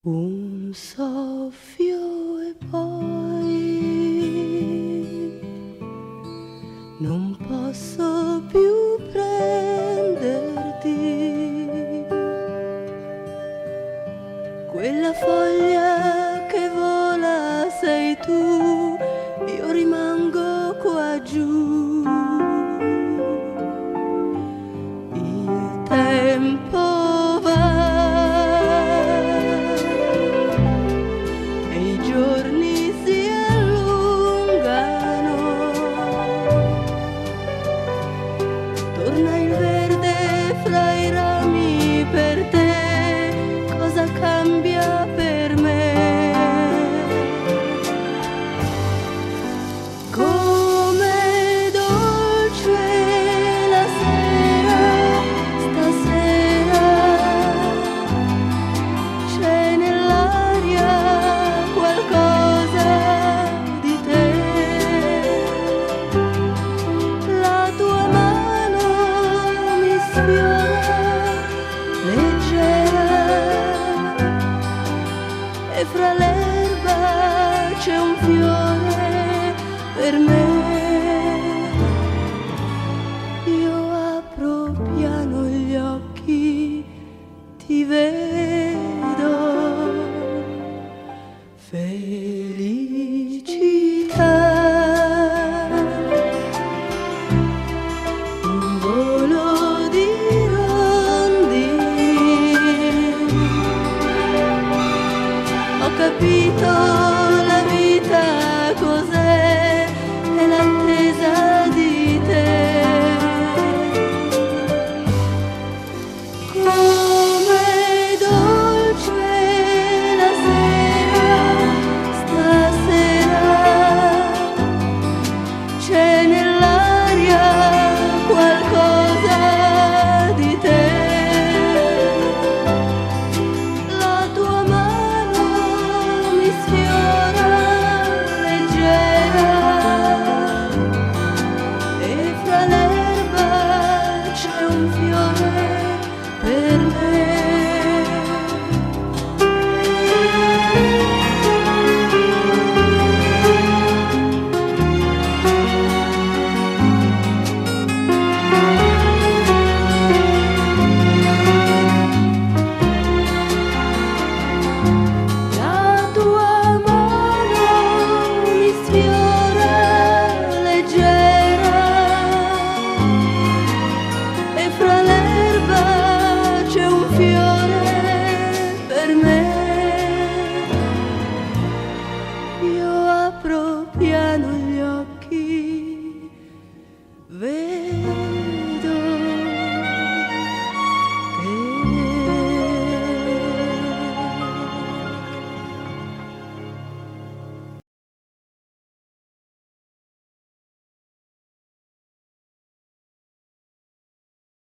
Un soffio e poi non posso più prenderti. Quella foglia che vola sei tu, io rimango qua giù. Il tempo si allungano, torna il verde fra i rami per te, cosa cambia per me? Come dolce la sera, stasera c'è nell'aria qualcosa di te, la tua mano mi sfiora leggera e fra l'erba c'è un fiore per me. Io apro piano gli occhi, ti vedo, felicità, un volo di rondini. Ho capito la vita cos'è, è l'attesa di te. Come dolce la sera, stasera c'è nell'aria qualcosa di te, la tua mano mi sfiora leggera e fra l'erba c'è un fiore per me. La tua mano mi sfiora leggera e fra l'erba c'è un fiore per me. Io apro piano